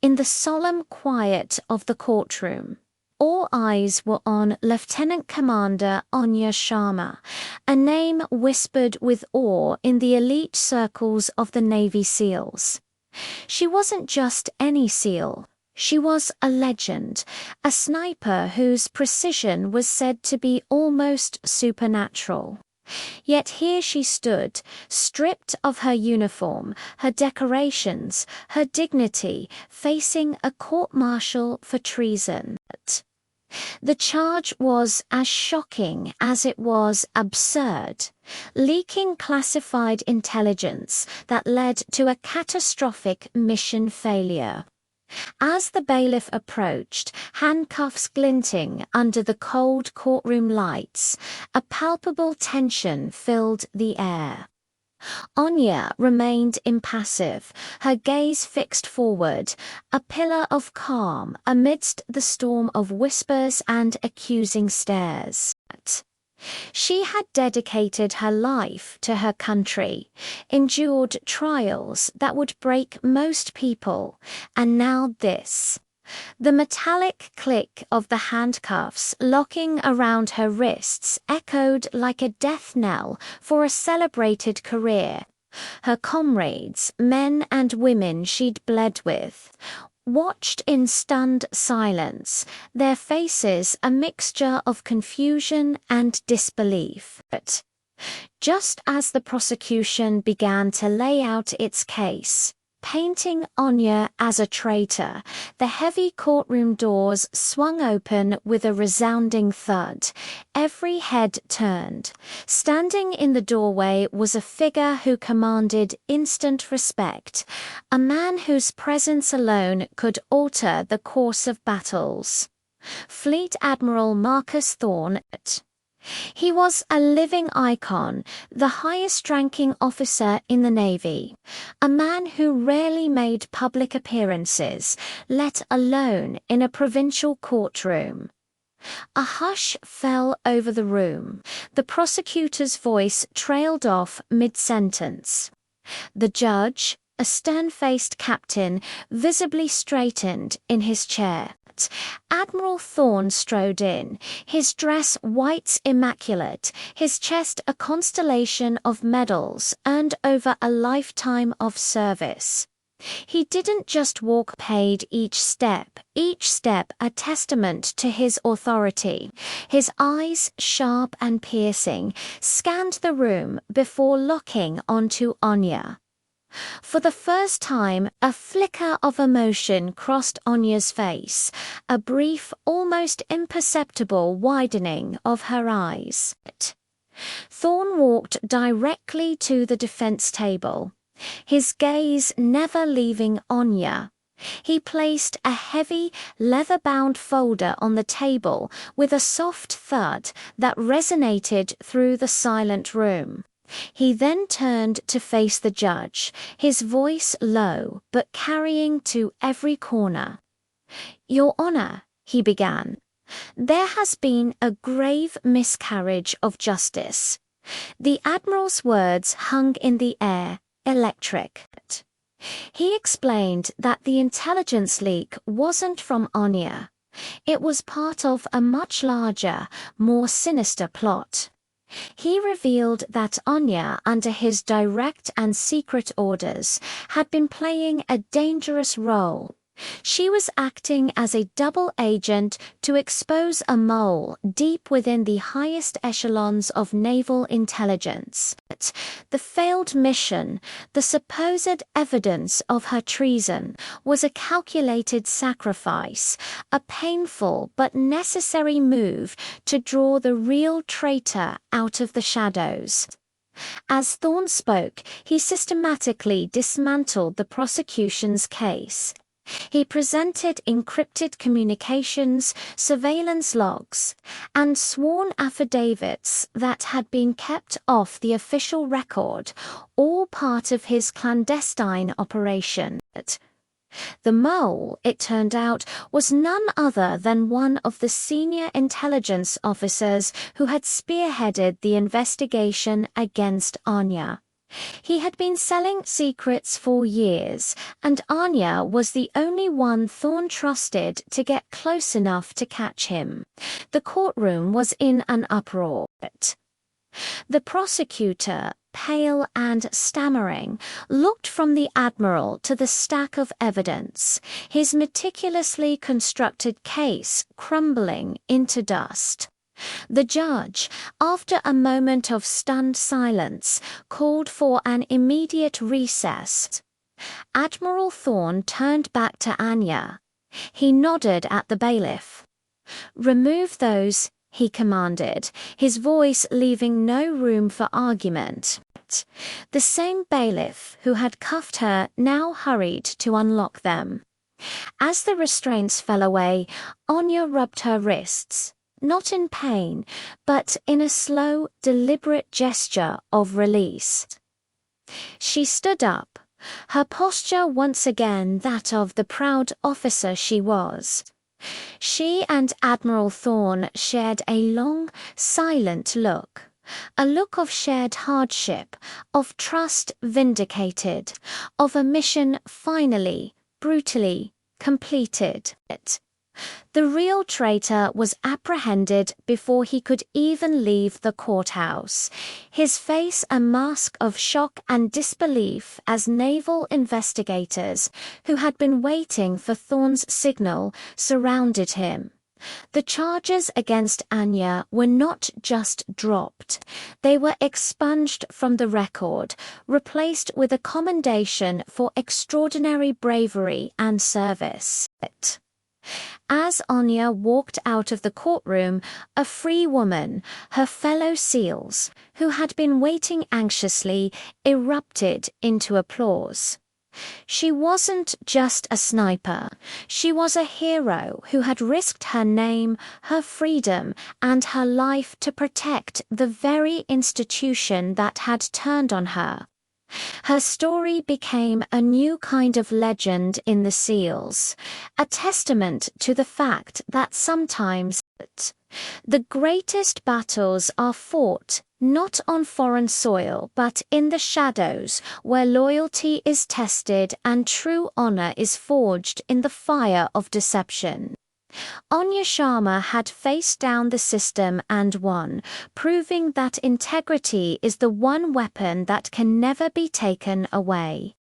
In the solemn quiet of the courtroom, all eyes were on Lieutenant Commander Anya Sharma, a name whispered with awe in the elite circles of the Navy SEALs. She wasn't just any SEAL. She was a legend, a sniper whose precision was said to be almost supernatural. Yet here she stood, stripped of her uniform, her decorations, her dignity, facing a court-martial for treason. The charge was as shocking as it was absurd, leaking classified intelligence that led to a catastrophic mission failure. As the bailiff approached, handcuffs glinting under the cold courtroom lights, a palpable tension filled the air. Anya remained impassive, her gaze fixed forward, a pillar of calm amidst the storm of whispers and accusing stares. She had dedicated her life to her country, endured trials that would break most people, and now this. The metallic click of the handcuffs locking around her wrists echoed like a death knell for a celebrated career. Her comrades, men and women she'd bled with, watched in stunned silence, their faces a mixture of confusion and disbelief. But just as the prosecution began to lay out its case, painting Anya as a traitor, the heavy courtroom doors swung open with a resounding thud. Every head turned. Standing in the doorway was a figure who commanded instant respect, a man whose presence alone could alter the course of battles. Fleet Admiral Marcus Thorne. He was a living icon, the highest-ranking officer in the Navy, a man who rarely made public appearances, let alone in a provincial courtroom. A hush fell over the room. The prosecutor's voice trailed off mid-sentence. The judge, a stern-faced captain, visibly straightened in his chair. Admiral Thorne strode in, his dress white immaculate, his chest a constellation of medals earned over a lifetime of service. He didn't just walk, paid each step a testament to his authority. His eyes, sharp and piercing, scanned the room before locking onto Anya. For the first time, a flicker of emotion crossed Anya's face, a brief, almost imperceptible widening of her eyes. Thorne walked directly to the defense table, his gaze never leaving Anya. He placed a heavy, leather-bound folder on the table with a soft thud that resonated through the silent room. He then turned to face the judge, his voice low but carrying to every corner. "Your Honor," he began, "there has been a grave miscarriage of justice." The Admiral's words hung in the air, electric. He explained that the intelligence leak wasn't from Anya. It was part of a much larger, more sinister plot. He revealed that Anya, under his direct and secret orders, had been playing a dangerous role. She was acting as a double agent to expose a mole deep within the highest echelons of naval intelligence. The failed mission, the supposed evidence of her treason, was a calculated sacrifice, a painful but necessary move to draw the real traitor out of the shadows. As Thorne spoke, he systematically dismantled the prosecution's case. He presented encrypted communications, surveillance logs, and sworn affidavits that had been kept off the official record, all part of his clandestine operation. The mole, it turned out, was none other than one of the senior intelligence officers who had spearheaded the investigation against Anya. He had been selling secrets for years, and Anya was the only one Thorne trusted to get close enough to catch him. The courtroom was in an uproar. The prosecutor, pale and stammering, looked from the Admiral to the stack of evidence, his meticulously constructed case crumbling into dust. The judge, after a moment of stunned silence, called for an immediate recess. Admiral Thorne turned back to Anya. He nodded at the bailiff. "Remove those," he commanded, his voice leaving no room for argument. The same bailiff who had cuffed her now hurried to unlock them. As the restraints fell away, Anya rubbed her wrists, not in pain, but in a slow, deliberate gesture of release. She stood up, her posture once again that of the proud officer she was. She and Admiral Thorne shared a long, silent look, a look of shared hardship, of trust vindicated, of a mission finally, brutally, completed. The real traitor was apprehended before he could even leave the courthouse, his face a mask of shock and disbelief as naval investigators, who had been waiting for Thorne's signal, surrounded him. The charges against Anya were not just dropped, they were expunged from the record, replaced with a commendation for extraordinary bravery and service. As Anya walked out of the courtroom, a free woman, her fellow SEALs, who had been waiting anxiously, erupted into applause. She wasn't just a sniper, she was a hero who had risked her name, her freedom, and her life to protect the very institution that had turned on her. Her story became a new kind of legend in the SEALs, a testament to the fact that sometimes the greatest battles are fought not on foreign soil but in the shadows, where loyalty is tested and true honor is forged in the fire of deception. Anya Sharma had faced down the system and won, proving that integrity is the one weapon that can never be taken away.